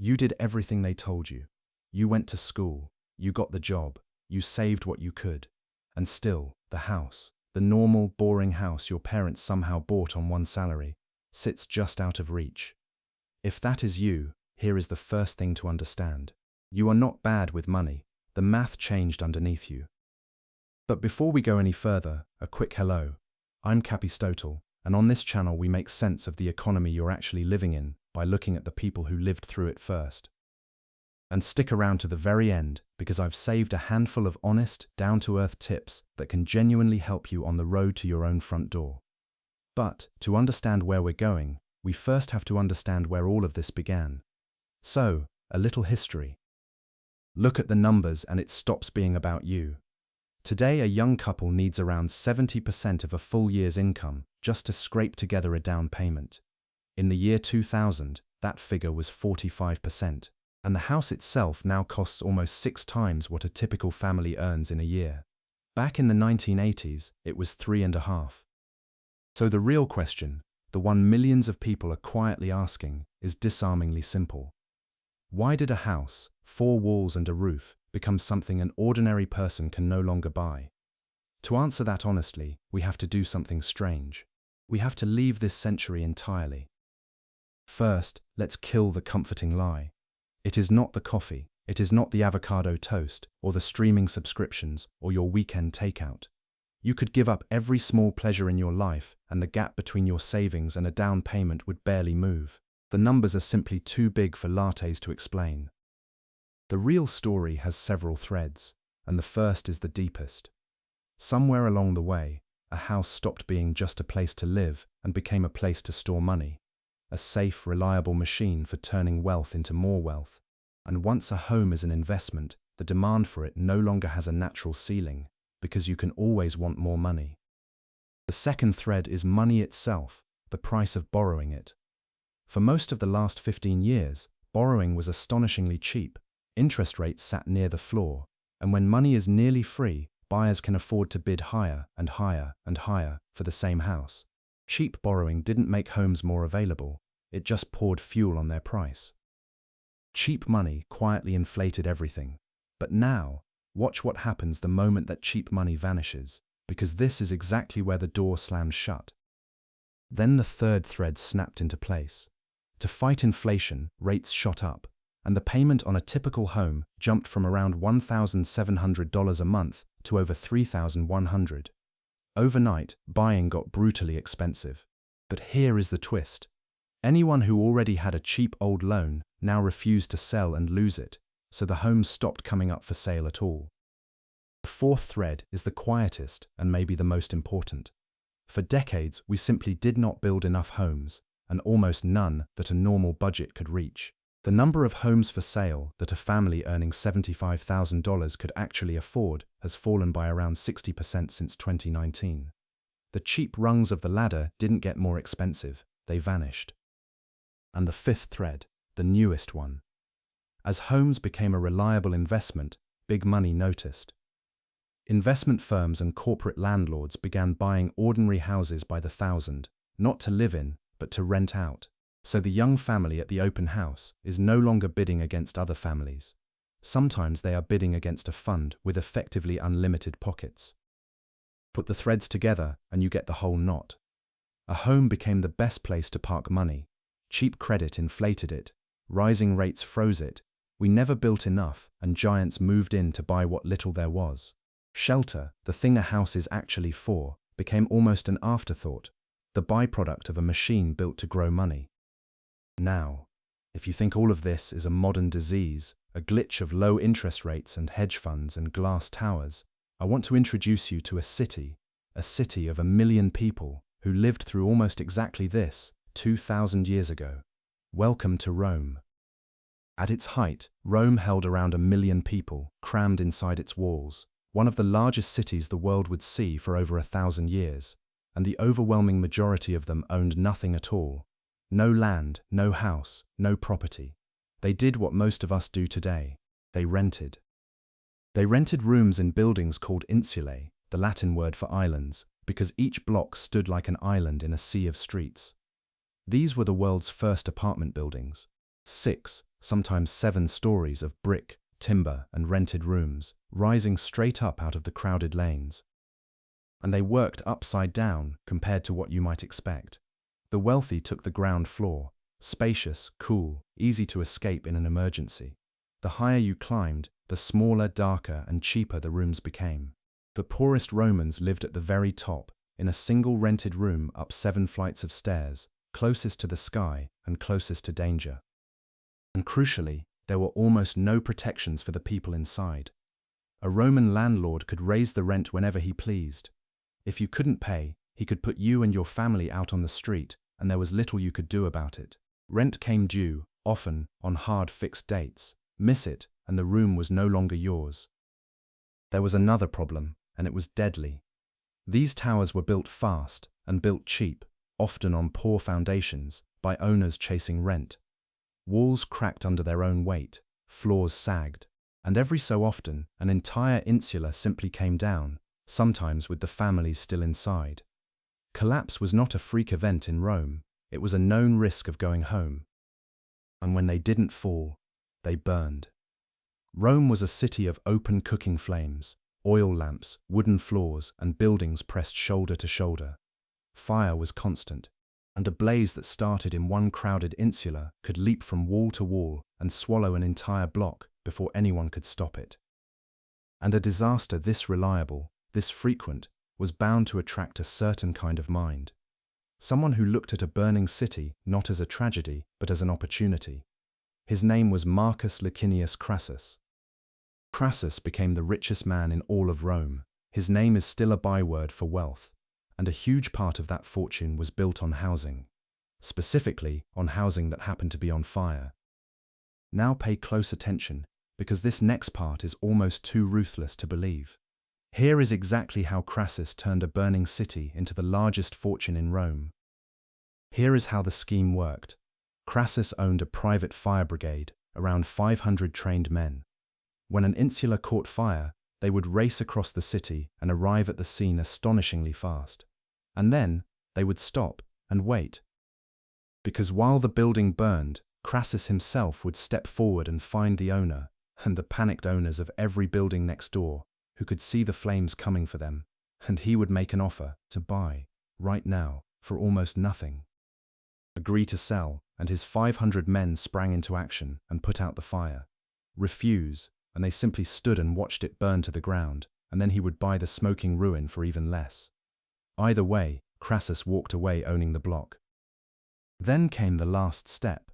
You did everything they told you. You went to school, you got the job, you saved what you could. And still, the house, the normal, boring house your parents somehow bought on one salary, sits just out of reach. If that is you, here is the first thing to understand. You are not bad with money. The math changed underneath you. But before we go any further, a quick hello. I'm Capystotle, and on this channel we make sense of the economy you're actually living in by looking at the people who lived through it first. And stick around to the very end, because I've saved a handful of honest, down-to-earth tips that can genuinely help you on the road to your own front door. But, to understand where we're going, we first have to understand where all of this began. So, a little history. Look at the numbers and it stops being about you. Today, a young couple needs around 70% of a full year's income just to scrape together a down payment. In the year 2000, that figure was 45%, and the house itself now costs almost 6 times what a typical family earns in a year. Back in the 1980s, it was 3.5. So the real question, the one millions of people are quietly asking, is disarmingly simple. Why did a house, 4 walls and a roof, become something an ordinary person can no longer buy? To answer that honestly, we have to do something strange. We have to leave this century entirely. First, let's kill the comforting lie. It is not the coffee, it is not the avocado toast, or the streaming subscriptions, or your weekend takeout. You could give up every small pleasure in your life, and the gap between your savings and a down payment would barely move. The numbers are simply too big for lattes to explain. The real story has several threads, and the first is the deepest. Somewhere along the way, a house stopped being just a place to live and became a place to store money. A safe, reliable machine for turning wealth into more wealth. And once a home is an investment, the demand for it no longer has a natural ceiling, because you can always want more money. The second thread is money itself, the price of borrowing it. For most of the last 15 years, borrowing was astonishingly cheap. Interest rates sat near the floor, and when money is nearly free, buyers can afford to bid higher and higher and higher for the same house. Cheap borrowing didn't make homes more available, it just poured fuel on their price. Cheap money quietly inflated everything. But now, watch what happens the moment that cheap money vanishes, because this is exactly where the door slams shut. Then the third thread snapped into place. To fight inflation, rates shot up, and the payment on a typical home jumped from around $1,700 a month to over $3,100. Overnight, buying got brutally expensive. But here is the twist. Anyone who already had a cheap old loan now refused to sell and lose it, so the homes stopped coming up for sale at all. The fourth thread is the quietest and maybe the most important. For decades, we simply did not build enough homes, and almost none that a normal budget could reach. The number of homes for sale that a family earning $75,000 could actually afford has fallen by around 60% since 2019. The cheap rungs of the ladder didn't get more expensive, they vanished. And the fifth thread, the newest one. As homes became a reliable investment, big money noticed. Investment firms and corporate landlords began buying ordinary houses by the thousand, not to live in, but to rent out. So the young family at the open house is no longer bidding against other families. Sometimes they are bidding against a fund with effectively unlimited pockets. Put the threads together and you get the whole knot. A home became the best place to park money. Cheap credit inflated it. Rising rates froze it. We never built enough, and giants moved in to buy what little there was. Shelter, the thing a house is actually for, became almost an afterthought, the byproduct of a machine built to grow money. Now, if you think all of this is a modern disease, a glitch of low interest rates and hedge funds and glass towers, I want to introduce you to a city of 1 million people who lived through almost exactly this 2,000 years ago. Welcome to Rome. At its height, Rome held around 1 million people, crammed inside its walls, one of the largest cities the world would see for over 1,000 years, and the overwhelming majority of them owned nothing at all. No land, no house, no property. They did what most of us do today. They rented. They rented rooms in buildings called insulae, the Latin word for islands, because each block stood like an island in a sea of streets. These were the world's first apartment buildings. 6, sometimes 7 stories of brick, timber, and rented rooms, rising straight up out of the crowded lanes. And they worked upside down compared to what you might expect. The wealthy took the ground floor, spacious, cool, easy to escape in an emergency. The higher you climbed, the smaller, darker, and cheaper the rooms became. The poorest Romans lived at the very top, in a single rented room up 7 flights of stairs, closest to the sky and closest to danger. And crucially, there were almost no protections for the people inside. A Roman landlord could raise the rent whenever he pleased. If you couldn't pay, he could put you and your family out on the street, and there was little you could do about it. Rent came due, often on hard fixed dates. Miss it, and the room was no longer yours. There was another problem, and it was deadly. These towers were built fast and built cheap, often on poor foundations, by owners chasing rent. Walls cracked under their own weight, floors sagged, and every so often an entire insula simply came down, sometimes with the families still inside. Collapse was not a freak event in Rome, it was a known risk of going home. And when they didn't fall, they burned. Rome was a city of open cooking flames, oil lamps, wooden floors, and buildings pressed shoulder to shoulder. Fire was constant, and a blaze that started in one crowded insula could leap from wall to wall and swallow an entire block before anyone could stop it. And a disaster this reliable, this frequent, was bound to attract a certain kind of mind. Someone who looked at a burning city not as a tragedy, but as an opportunity. His name was Marcus Licinius Crassus. Crassus became the richest man in all of Rome. His name is still a byword for wealth, and a huge part of that fortune was built on housing. Specifically, on housing that happened to be on fire. Now pay close attention, because this next part is almost too ruthless to believe. Here is exactly how Crassus turned a burning city into the largest fortune in Rome. Here is how the scheme worked. Crassus owned a private fire brigade, around 500 trained men. When an insula caught fire, they would race across the city and arrive at the scene astonishingly fast. And then, they would stop and wait. Because while the building burned, Crassus himself would step forward and find the owner, and the panicked owners of every building next door, who could see the flames coming for them, and he would make an offer to buy, right now, for almost nothing. Agree to sell, and his 500 men sprang into action and put out the fire. Refuse, and they simply stood and watched it burn to the ground, and then he would buy the smoking ruin for even less. Either way, Crassus walked away owning the block. Then came the last step.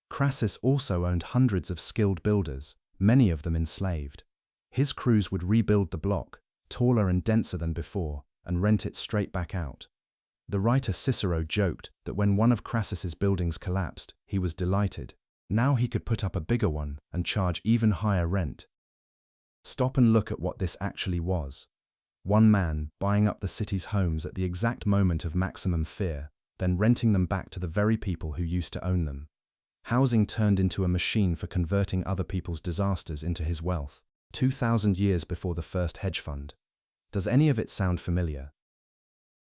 Crassus also owned hundreds of skilled builders, many of them enslaved. His crews would rebuild the block, taller and denser than before, and rent it straight back out. The writer Cicero joked that when one of Crassus's buildings collapsed, he was delighted. Now he could put up a bigger one and charge even higher rent. Stop and look at what this actually was. One man buying up the city's homes at the exact moment of maximum fear, then renting them back to the very people who used to own them. Housing turned into a machine for converting other people's disasters into his wealth. 2,000 years before the first hedge fund. Does any of it sound familiar?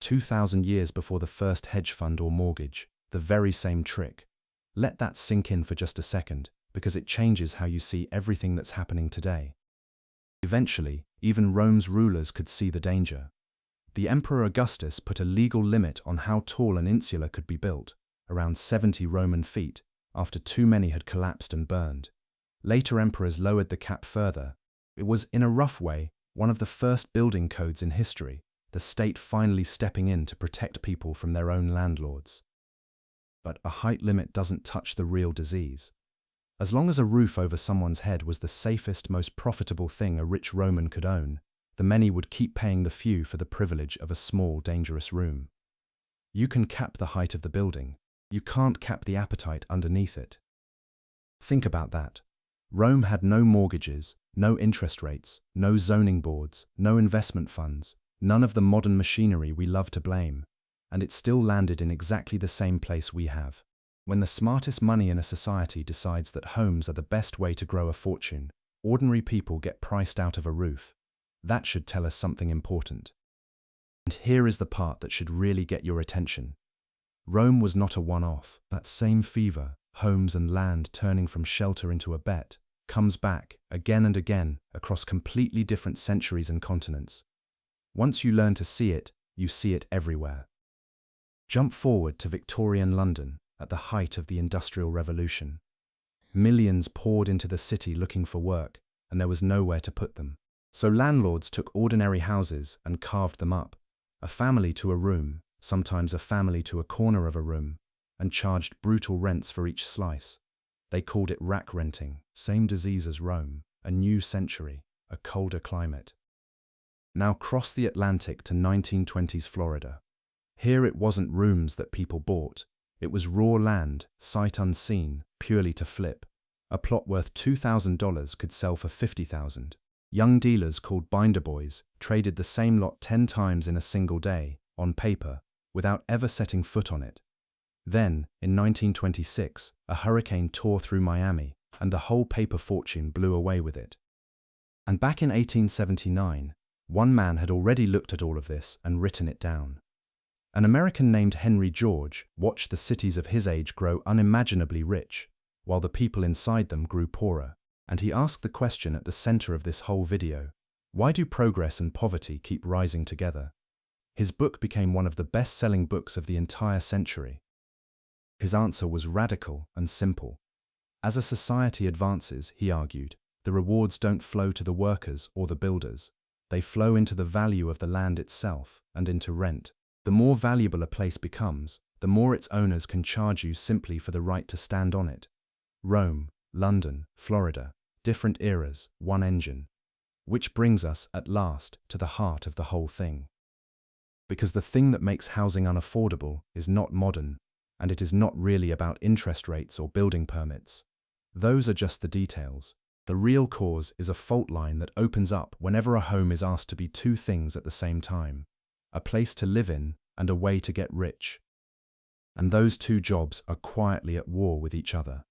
2,000 years before the first hedge fund or mortgage, the very same trick. Let that sink in for just a second, because it changes how you see everything that's happening today. Eventually, even Rome's rulers could see the danger. The Emperor Augustus put a legal limit on how tall an insula could be built, around 70 Roman feet, after too many had collapsed and burned. Later emperors lowered the cap further. It was, in a rough way, one of the first building codes in history, the state finally stepping in to protect people from their own landlords. But a height limit doesn't touch the real disease. As long as a roof over someone's head was the safest, most profitable thing a rich Roman could own, the many would keep paying the few for the privilege of a small, dangerous room. You can cap the height of the building. You can't cap the appetite underneath it. Think about that. Rome had no mortgages, no interest rates, no zoning boards, no investment funds, none of the modern machinery we love to blame, and it still landed in exactly the same place we have. When the smartest money in a society decides that homes are the best way to grow a fortune, ordinary people get priced out of a roof. That should tell us something important. And here is the part that should really get your attention. Rome was not a one-off. That same fever, homes and land turning from shelter into a bet, comes back again and again across completely different centuries and continents. Once you learn to see it, you see it everywhere. Jump forward to Victorian London at the height of the Industrial Revolution. Millions poured into the city looking for work, and there was nowhere to put them. So landlords took ordinary houses and carved them up, a family to a room, sometimes a family to a corner of a room, and charged brutal rents for each slice. They called it rack renting, same disease as Rome, a new century, a colder climate. Now cross the Atlantic to 1920s Florida. Here it wasn't rooms that people bought, it was raw land, sight unseen, purely to flip. A plot worth $2,000 could sell for $50,000. Young dealers called binder boys traded the same lot 10 times in a single day, on paper, without ever setting foot on it. Then, in 1926, a hurricane tore through Miami, and the whole paper fortune blew away with it. And back in 1879, one man had already looked at all of this and written it down. An American named Henry George watched the cities of his age grow unimaginably rich, while the people inside them grew poorer, and he asked the question at the center of this whole video: why do progress and poverty keep rising together? His book became one of the best-selling books of the entire century. His answer was radical and simple. As a society advances, he argued, the rewards don't flow to the workers or the builders. They flow into the value of the land itself and into rent. The more valuable a place becomes, the more its owners can charge you simply for the right to stand on it. Rome, London, Florida, different eras, one engine. Which brings us, at last, to the heart of the whole thing. Because the thing that makes housing unaffordable is not modern, and it is not really about interest rates or building permits. Those are just the details. The real cause is a fault line that opens up whenever a home is asked to be two things at the same time: a place to live in and a way to get rich. And those two jobs are quietly at war with each other.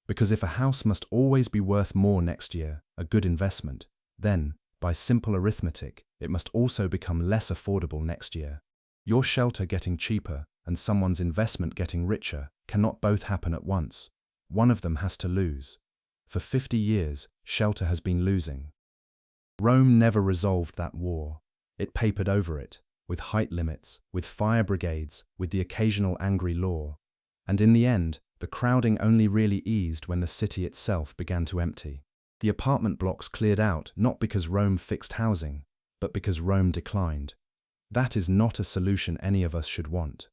Because if a house must always be worth more next year, a good investment, then, by simple arithmetic, it must also become less affordable next year. Your shelter getting cheaper and someone's investment getting richer cannot both happen at once. One of them has to lose. For 50 years, shelter has been losing. Rome never resolved that war. It papered over it, with height limits, with fire brigades, with the occasional angry law. And in the end, the crowding only really eased when the city itself began to empty. The apartment blocks cleared out not because Rome fixed housing, but because Rome declined. That is not a solution any of us should want.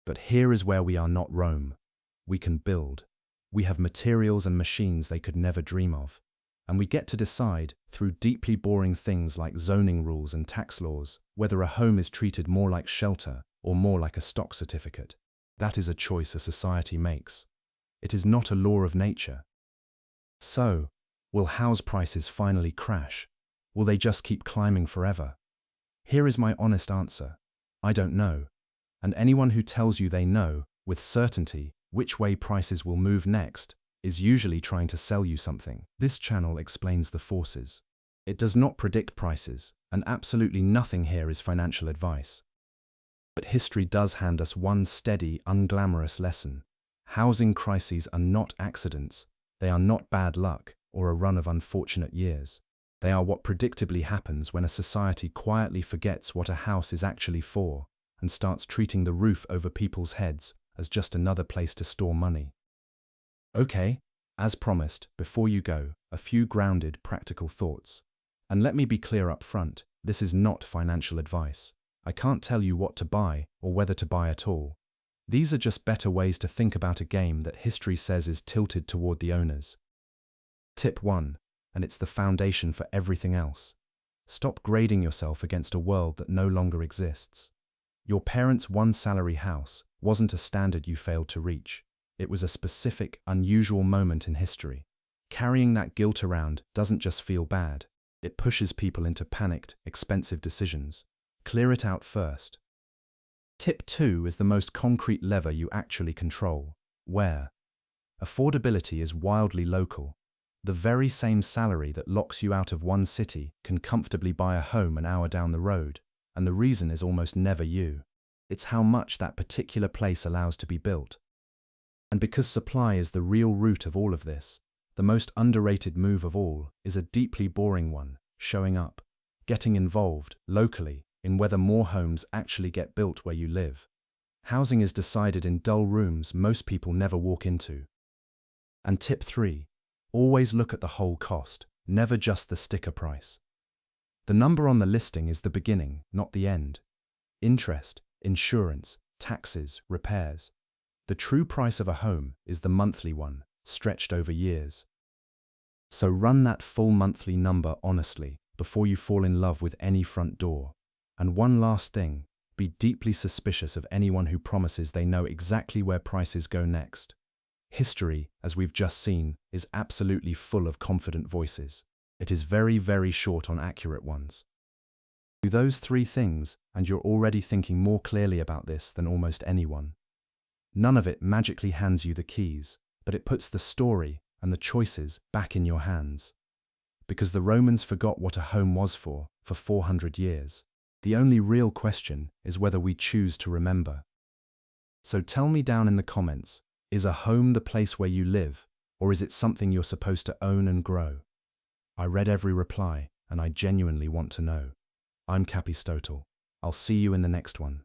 But here is where we are not Rome. We can build. We have materials and machines they could never dream of. And we get to decide, through deeply boring things like zoning rules and tax laws, whether a home is treated more like shelter or more like a stock certificate. That is a choice a society makes. It is not a law of nature. So, will house prices finally crash? Will they just keep climbing forever? Here is my honest answer. I don't know. And anyone who tells you they know, with certainty, which way prices will move next, is usually trying to sell you something. This channel explains the forces. It does not predict prices, and absolutely nothing here is financial advice. But history does hand us one steady, unglamorous lesson. Housing crises are not accidents. They are not bad luck or a run of unfortunate years. They are what predictably happens when a society quietly forgets what a house is actually for and starts treating the roof over people's heads as just another place to store money. Okay, as promised, before you go, a few grounded, practical thoughts. And let me be clear up front, this is not financial advice. I can't tell you what to buy or whether to buy at all. These are just better ways to think about a game that history says is tilted toward the owners. Tip 1, and it's the foundation for everything else. Stop grading yourself against a world that no longer exists. Your parents' one-salary house wasn't a standard you failed to reach. It was a specific, unusual moment in history. Carrying that guilt around doesn't just feel bad. It pushes people into panicked, expensive decisions. Clear it out first. Tip 2 is the most concrete lever you actually control. Where? Affordability is wildly local. The very same salary that locks you out of one city can comfortably buy a home an hour down the road, and the reason is almost never you. It's how much that particular place allows to be built. And because supply is the real root of all of this, the most underrated move of all is a deeply boring one: showing up, getting involved locally in whether more homes actually get built where you live. Housing is decided in dull rooms most people never walk into. And tip 3, always look at the whole cost, never just the sticker price. The number on the listing is the beginning, not the end. Interest, insurance, taxes, repairs. The true price of a home is the monthly one, stretched over years. So run that full monthly number honestly before you fall in love with any front door. And one last thing, be deeply suspicious of anyone who promises they know exactly where prices go next. History, as we've just seen, is absolutely full of confident voices. It is very, very short on accurate ones. Do those 3 things, and you're already thinking more clearly about this than almost anyone. None of it magically hands you the keys, but it puts the story and the choices back in your hands. Because the Romans forgot what a home was for 400 years. The only real question is whether we choose to remember. So tell me down in the comments, is a home the place where you live, or is it something you're supposed to own and grow? I read every reply, and I genuinely want to know. I'm Capystotle. I'll see you in the next one.